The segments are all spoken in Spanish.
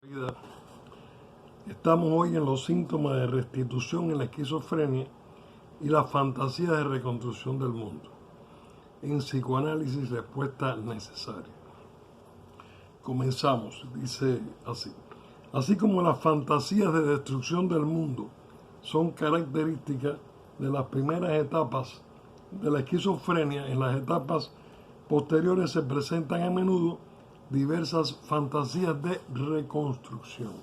vida. Estamos hoy en los síntomas de restitución en la esquizofrenia y la fantasía de reconstrucción del mundo. En psicoanálisis, respuesta necesaria. Comenzamos, dice así. Así como las fantasías de destrucción del mundo son características de las primeras etapas de la esquizofrenia, en las etapas posteriores se presentan a menudo diversas fantasías de reconstrucción.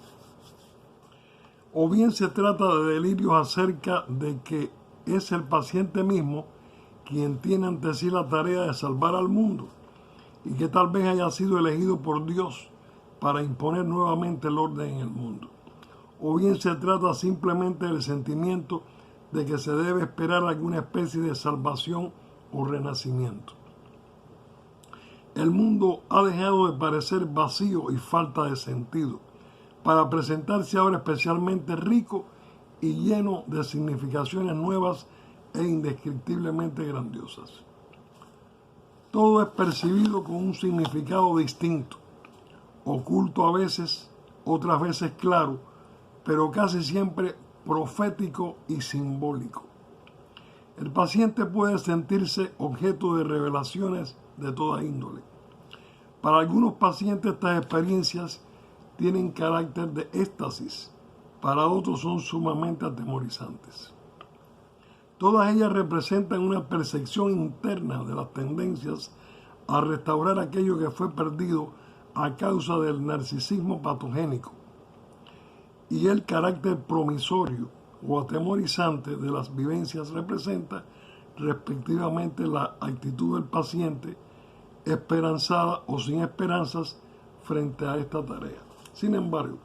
O bien se trata de delirios acerca de que es el paciente mismo quien tiene ante sí la tarea de salvar al mundo y que tal vez haya sido elegido por Dios para imponer nuevamente el orden en el mundo. O bien se trata simplemente del sentimiento de que se debe esperar alguna especie de salvación o renacimiento. El mundo ha dejado de parecer vacío y falta de sentido, para presentarse ahora especialmente rico y lleno de significaciones nuevas e indescriptiblemente grandiosas. Todo es percibido con un significado distinto, oculto a veces, otras veces claro, pero casi siempre profético y simbólico. El paciente puede sentirse objeto de revelaciones de toda índole. Para algunos pacientes estas experiencias tienen carácter de éxtasis, para otros son sumamente atemorizantes. Todas ellas representan una percepción interna de las tendencias a restaurar aquello que fue perdido a causa del narcisismo patogénico y el carácter promisorio o atemorizante de las vivencias representa respectivamente la actitud del paciente esperanzada o sin esperanzas frente a esta tarea. Sin embargo,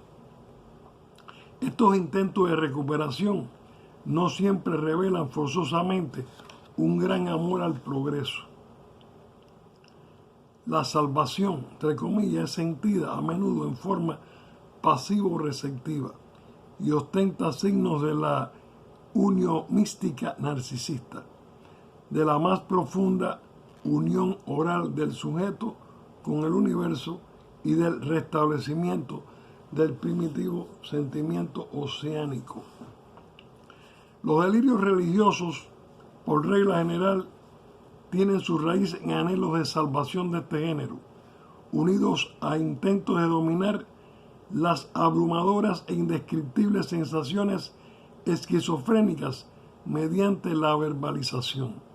estos intentos de recuperación no siempre revelan forzosamente un gran amor al progreso. La salvación, entre comillas, es sentida a menudo en forma pasivo-receptiva y ostenta signos de la unión mística narcisista, de la más profunda unión oral del sujeto con el universo y del restablecimiento del primitivo sentimiento oceánico. Los delirios religiosos, por regla general, tienen su raíz en anhelos de salvación de este género, unidos a intentos de dominar las abrumadoras e indescriptibles sensaciones esquizofrénicas mediante la verbalización.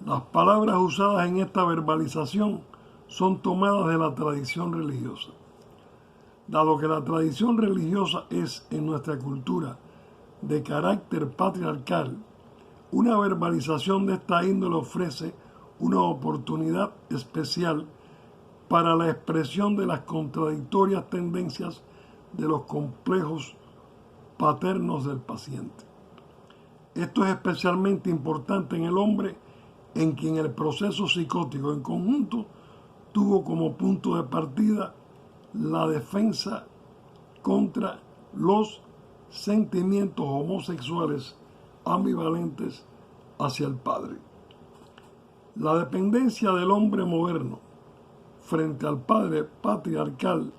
Las palabras usadas en esta verbalización son tomadas de la tradición religiosa. Dado que la tradición religiosa es en nuestra cultura de carácter patriarcal, una verbalización de esta índole ofrece una oportunidad especial para la expresión de las contradictorias tendencias de los complejos paternos del paciente. Esto es especialmente importante en el hombre, en quien el proceso psicótico en conjunto tuvo como punto de partida la defensa contra los sentimientos homosexuales ambivalentes hacia el padre. La dependencia del hombre moderno frente al padre patriarcal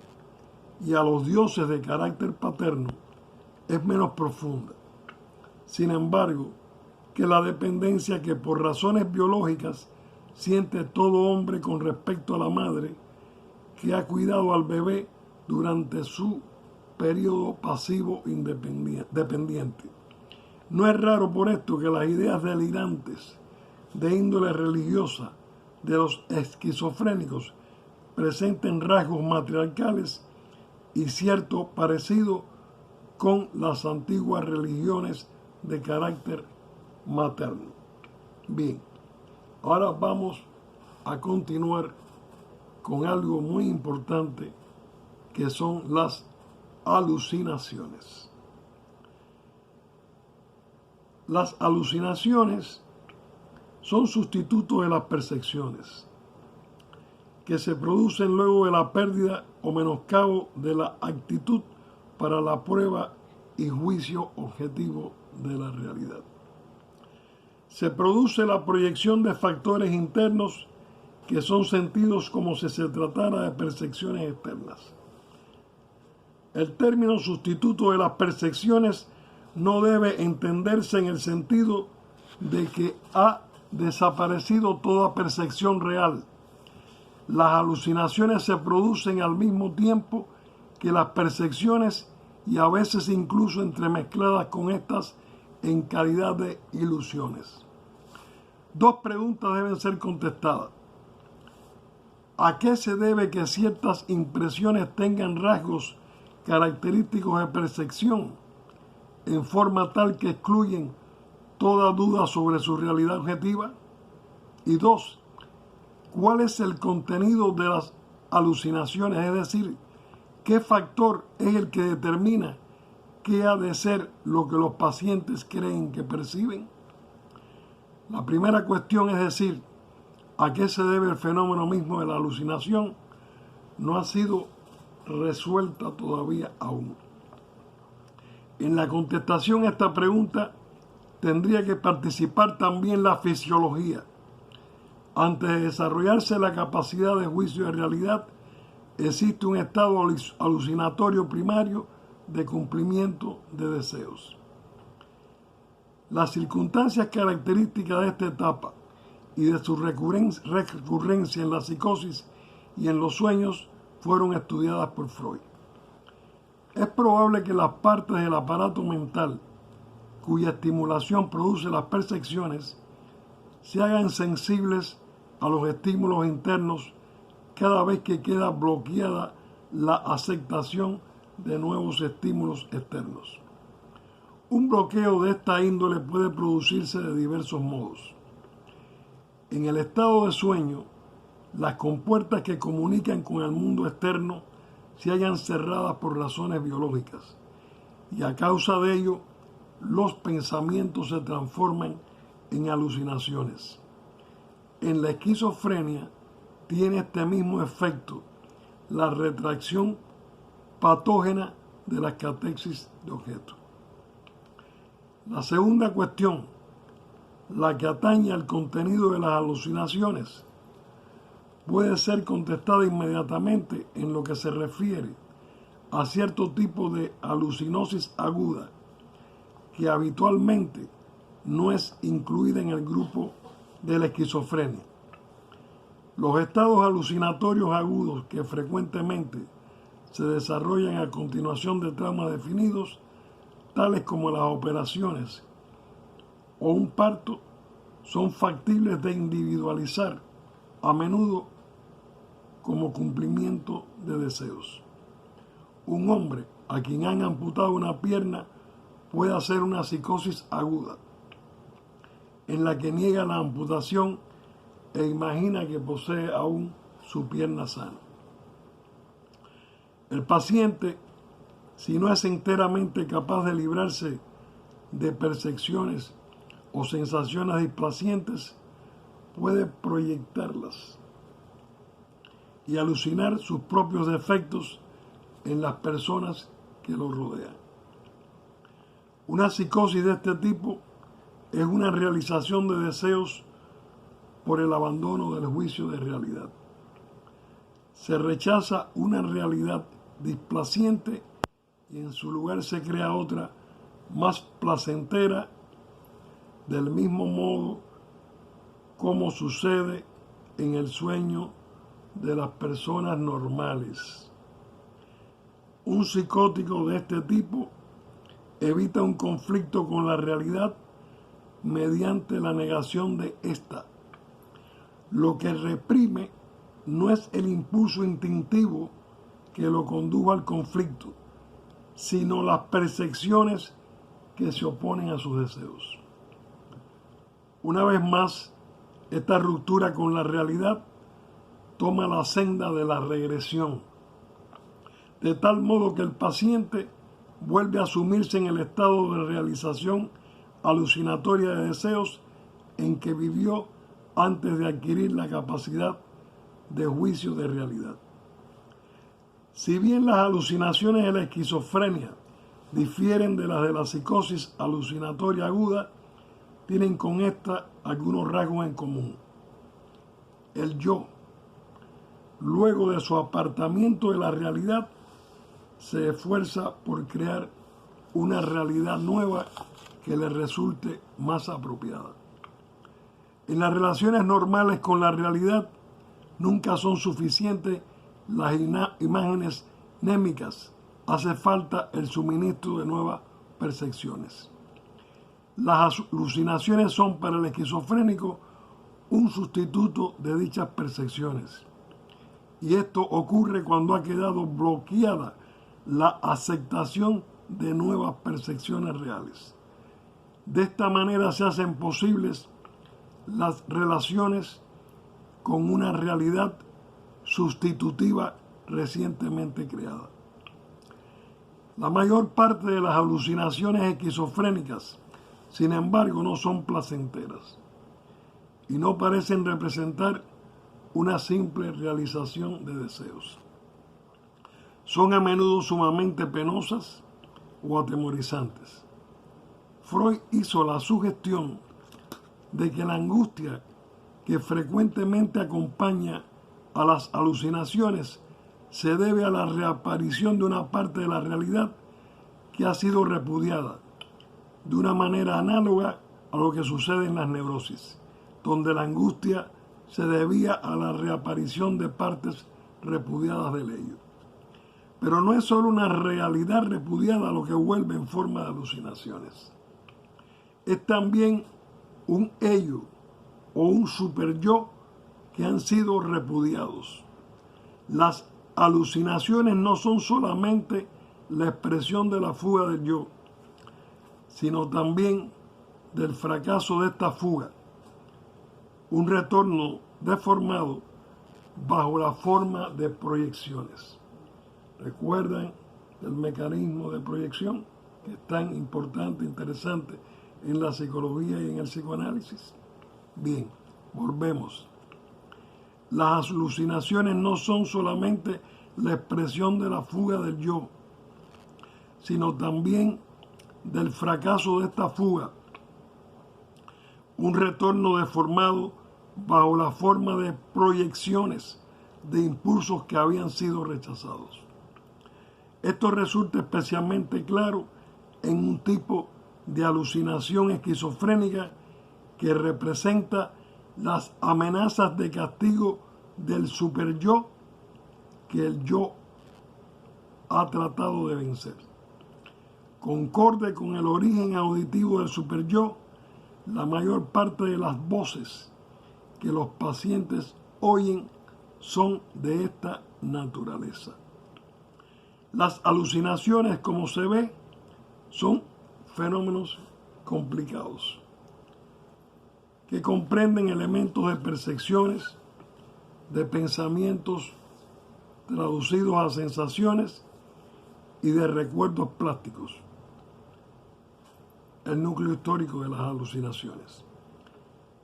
y a los dioses de carácter paterno es menos profunda. Sin embargo, que la dependencia que por razones biológicas siente todo hombre con respecto a la madre que ha cuidado al bebé durante su periodo pasivo dependiente. No es raro por esto que las ideas delirantes de índole religiosa de los esquizofrénicos presenten rasgos matriarcales y cierto parecido con las antiguas religiones de carácter materno. Bien, ahora vamos a continuar con algo muy importante que son las alucinaciones. Las alucinaciones son sustitutos de las percepciones que se producen luego de la pérdida o menoscabo de la actitud para la prueba y juicio objetivo de la realidad. Se produce la proyección de factores internos que son sentidos como si se tratara de percepciones externas. El término sustituto de las percepciones no debe entenderse en el sentido de que ha desaparecido toda percepción real. Las alucinaciones se producen al mismo tiempo que las percepciones y a veces incluso entremezcladas con estas en calidad de ilusiones. Dos preguntas deben ser contestadas. ¿A qué se debe que ciertas impresiones tengan rasgos característicos de percepción en forma tal que excluyen toda duda sobre su realidad objetiva? Y dos, ¿cuál es el contenido de las alucinaciones? Es decir, ¿qué factor es el que determina qué ha de ser lo que los pacientes creen que perciben? La primera cuestión, es decir, ¿a qué se debe el fenómeno mismo de la alucinación?, no ha sido resuelta todavía aún. En la contestación a esta pregunta tendría que participar también la fisiología. Antes de desarrollarse la capacidad de juicio de realidad, existe un estado alucinatorio primario de cumplimiento de deseos. Las circunstancias características de esta etapa y de su recurrencia en la psicosis y en los sueños fueron estudiadas por Freud. Es probable que las partes del aparato mental cuya estimulación produce las percepciones se hagan sensibles a los estímulos internos cada vez que queda bloqueada la aceptación de nuevos estímulos externos. Un bloqueo de esta índole puede producirse de diversos modos. En el estado de sueño, las compuertas que comunican con el mundo externo se hallan cerradas por razones biológicas y a causa de ello los pensamientos se transforman en alucinaciones. En la esquizofrenia tiene este mismo efecto la retracción patógena de la catexis de objeto. La segunda cuestión, la que atañe al contenido de las alucinaciones, puede ser contestada inmediatamente en lo que se refiere a cierto tipo de alucinosis aguda que habitualmente no es incluida en el grupo de la esquizofrenia. Los estados alucinatorios agudos que frecuentemente se desarrollan a continuación de traumas definidos, tales como las operaciones o un parto, son factibles de individualizar, a menudo como cumplimiento de deseos. Un hombre a quien han amputado una pierna puede hacer una psicosis aguda, en la que niega la amputación e imagina que posee aún su pierna sana. El paciente, si no es enteramente capaz de librarse de percepciones o sensaciones displacientes, puede proyectarlas y alucinar sus propios defectos en las personas que lo rodean. Una psicosis de este tipo es una realización de deseos por el abandono del juicio de realidad. Se rechaza una realidad displaciente y en su lugar se crea otra más placentera, del mismo modo como sucede en el sueño de las personas normales. Un psicótico de este tipo evita un conflicto con la realidad mediante la negación de esta. Lo que reprime no es el impulso instintivo que lo condujo al conflicto, sino las percepciones que se oponen a sus deseos. Una vez más, esta ruptura con la realidad toma la senda de la regresión, de tal modo que el paciente vuelve a sumirse en el estado de realización alucinatoria de deseos en que vivió antes de adquirir la capacidad de juicio de realidad. Si bien las alucinaciones de la esquizofrenia difieren de las de la psicosis alucinatoria aguda, tienen con esta algunos rasgos en común. El yo, luego de su apartamiento de la realidad, se esfuerza por crear una realidad nueva que le resulte más apropiada. En las relaciones normales con la realidad nunca son suficientes las imágenes némicas. Hace falta el suministro de nuevas percepciones. Las alucinaciones son para el esquizofrénico un sustituto de dichas percepciones. Y esto ocurre cuando ha quedado bloqueada la aceptación de nuevas percepciones reales. De esta manera se hacen posibles las relaciones con una realidad sustitutiva recientemente creada. La mayor parte de las alucinaciones esquizofrénicas, sin embargo, no son placenteras y no parecen representar una simple realización de deseos. Son a menudo sumamente penosas o atemorizantes. Freud hizo la sugestión de que la angustia que frecuentemente acompaña a las alucinaciones se debe a la reaparición de una parte de la realidad que ha sido repudiada, de una manera análoga a lo que sucede en las neurosis, donde la angustia se debía a la reaparición de partes repudiadas del ello. Pero no es solo una realidad repudiada lo que vuelve en forma de alucinaciones. Es también un ello o un superyo que han sido repudiados. Las alucinaciones no son solamente la expresión de la fuga del yo, sino también del fracaso de esta fuga, un retorno deformado bajo la forma de proyecciones. ¿Recuerdan el mecanismo de proyección que es tan importante, interesante en la psicología y en el psicoanálisis? Bien, volvemos. Las alucinaciones no son solamente la expresión de la fuga del yo, sino también del fracaso de esta fuga, un retorno deformado bajo la forma de proyecciones de impulsos que habían sido rechazados. Esto resulta especialmente claro en un tipo de alucinación esquizofrénica que representa las amenazas de castigo del superyo que el yo ha tratado de vencer. Concorde con el origen auditivo del superyo, la mayor parte de las voces que los pacientes oyen son de esta naturaleza. Las alucinaciones, como se ve, son fenómenos complicados que comprenden elementos de percepciones, de pensamientos traducidos a sensaciones y de recuerdos plásticos. El núcleo histórico de las alucinaciones.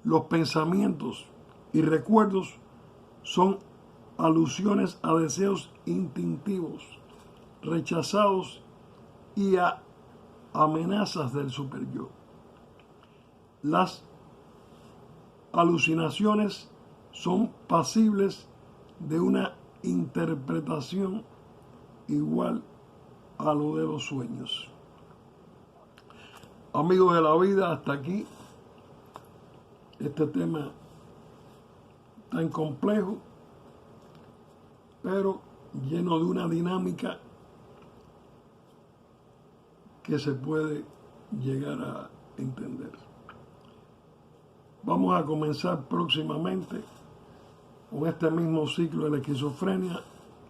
Los pensamientos y recuerdos son alusiones a deseos instintivos, rechazados y a amenazas del superyo. Las alucinaciones son pasibles de una interpretación igual a lo de los sueños. Amigos de la vida, hasta aquí este tema tan complejo, pero lleno de una dinámica que se puede llegar a entender. Vamos a comenzar próximamente con este mismo ciclo de la esquizofrenia,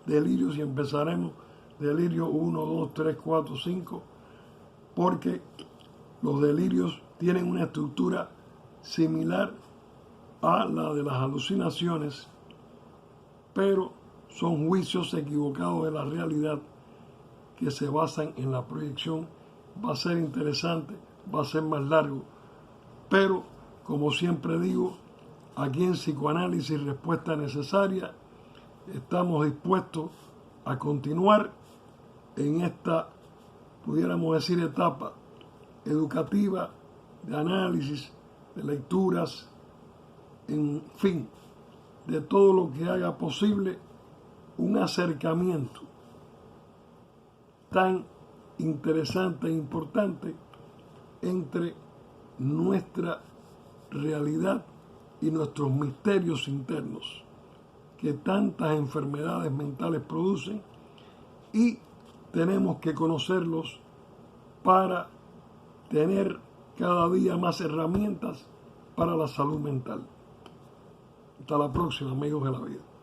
delirios, y empezaremos delirio 1, 2, 3, 4, 5, porque los delirios tienen una estructura similar a la de las alucinaciones, pero son juicios equivocados de la realidad que se basan en la proyección. Va a ser interesante, va a ser más largo, pero como siempre digo, aquí en Psicoanálisis Respuesta Necesaria estamos dispuestos a continuar en esta, pudiéramos decir, etapa educativa, de análisis, de lecturas, en fin, de todo lo que haga posible un acercamiento tan interesante e importante entre nuestra realidad y nuestros misterios internos que tantas enfermedades mentales producen, y tenemos que conocerlos para tener cada día más herramientas para la salud mental. Hasta la próxima, amigos de la vida.